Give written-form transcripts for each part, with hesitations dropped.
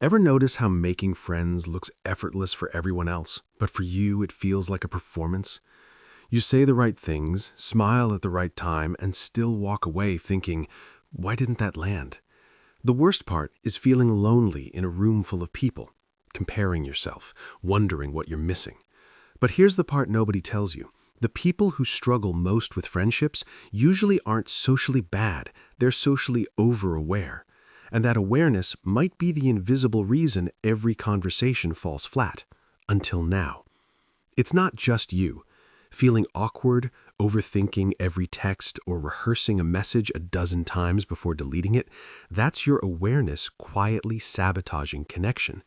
Ever notice how making friends looks effortless for everyone else, but for you it feels like a performance? You say the right things, smile at the right time, and still walk away thinking, why didn't that land? The worst part is feeling lonely in a room full of people, comparing yourself, wondering what you're missing. But here's the part nobody tells you. The people who struggle most with friendships usually aren't socially bad, they're socially over-aware. And that awareness might be the invisible reason every conversation falls flat. Until now. It's not just you. Feeling awkward, overthinking every text, or rehearsing a message a dozen times before deleting it, that's your awareness quietly sabotaging connection.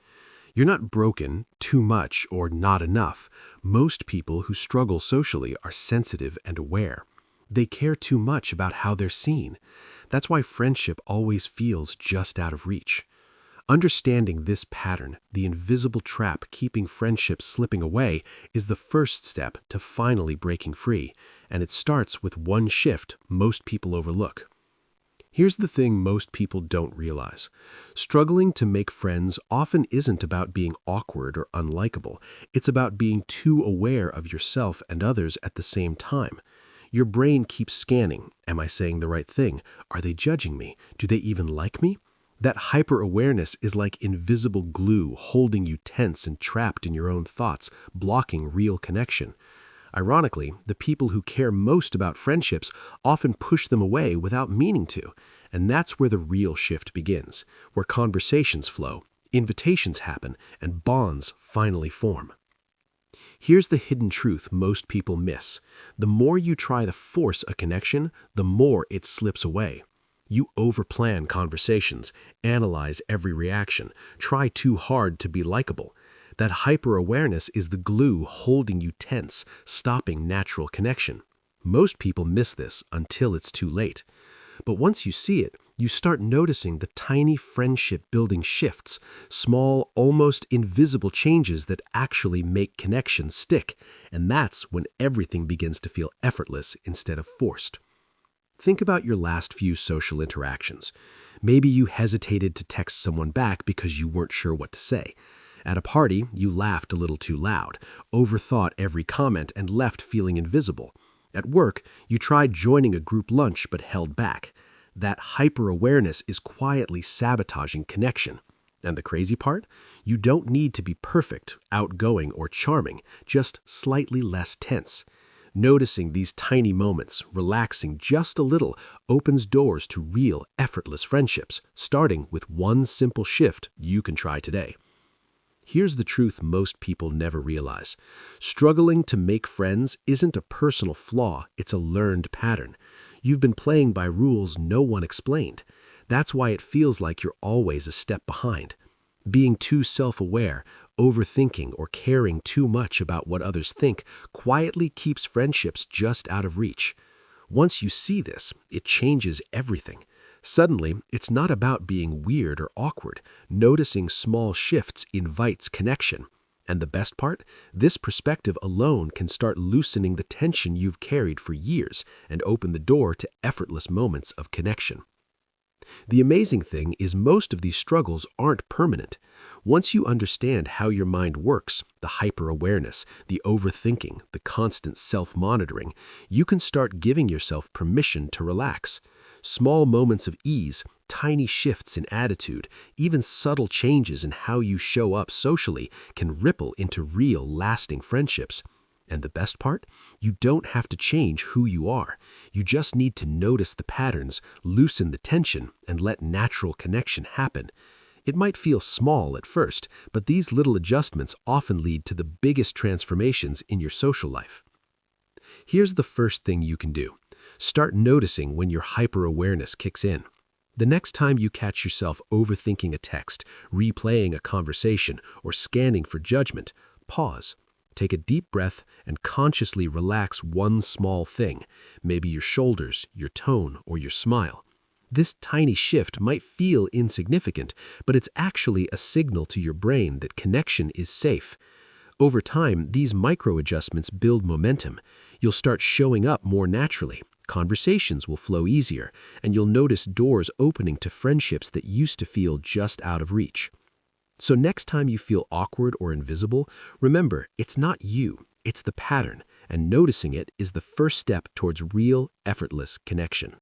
You're not broken, too much, or not enough. Most people who struggle socially are sensitive and aware. They care too much about how they're seen. That's why friendship always feels just out of reach. Understanding this pattern, the invisible trap keeping friendships slipping away, is the first step to finally breaking free, and it starts with one shift most people overlook. Here's the thing most people don't realize. Struggling to make friends often isn't about being awkward or unlikable. It's about being too aware of yourself and others at the same time. Your brain keeps scanning. Am I saying the right thing? Are they judging me? Do they even like me? That hyper-awareness is like invisible glue holding you tense and trapped in your own thoughts, blocking real connection. Ironically, the people who care most about friendships often push them away without meaning to. And that's where the real shift begins, where conversations flow, invitations happen, and bonds finally form. Here's the hidden truth most people miss. The more you try to force a connection, the more it slips away. You overplan conversations, analyze every reaction, try too hard to be likable. That hyper-awareness is the glue holding you tense, stopping natural connection. Most people miss this until it's too late. But once you see it, you start noticing the tiny friendship-building shifts, small, almost invisible changes that actually make connections stick, and that's when everything begins to feel effortless instead of forced. Think about your last few social interactions. Maybe you hesitated to text someone back because you weren't sure what to say. At a party, you laughed a little too loud, overthought every comment, and left feeling invisible. At work, you tried joining a group lunch but held back. That hyper-awareness is quietly sabotaging connection. And the crazy part? You don't need to be perfect, outgoing, or charming, just slightly less tense. Noticing these tiny moments, relaxing just a little, opens doors to real, effortless friendships, starting with one simple shift you can try today. Here's the truth most people never realize. Struggling to make friends isn't a personal flaw, it's a learned pattern. You've been playing by rules no one explained. That's why it feels like you're always a step behind. Being too self-aware, overthinking, or caring too much about what others think quietly keeps friendships just out of reach. Once you see this, it changes everything. Suddenly, it's not about being weird or awkward. Noticing small shifts invites connection. And the best part? This perspective alone can start loosening the tension you've carried for years and open the door to effortless moments of connection. The amazing thing is most of these struggles aren't permanent. Once you understand how your mind works, the hyper-awareness, the overthinking, the constant self-monitoring, you can start giving yourself permission to relax. Small moments of ease, tiny shifts in attitude, even subtle changes in how you show up socially can ripple into real, lasting friendships. And the best part? You don't have to change who you are. You just need to notice the patterns, loosen the tension, and let natural connection happen. It might feel small at first, but these little adjustments often lead to the biggest transformations in your social life. Here's the first thing you can do. Start noticing when your hyper-awareness kicks in. The next time you catch yourself overthinking a text, replaying a conversation, or scanning for judgment, pause. Take a deep breath and consciously relax one small thing, maybe your shoulders, your tone, or your smile. This tiny shift might feel insignificant, but it's actually a signal to your brain that connection is safe. Over time, these micro-adjustments build momentum. You'll start showing up more naturally. Conversations will flow easier, and you'll notice doors opening to friendships that used to feel just out of reach. So next time you feel awkward or invisible, remember, it's not you, it's the pattern, and noticing it is the first step towards real, effortless connection.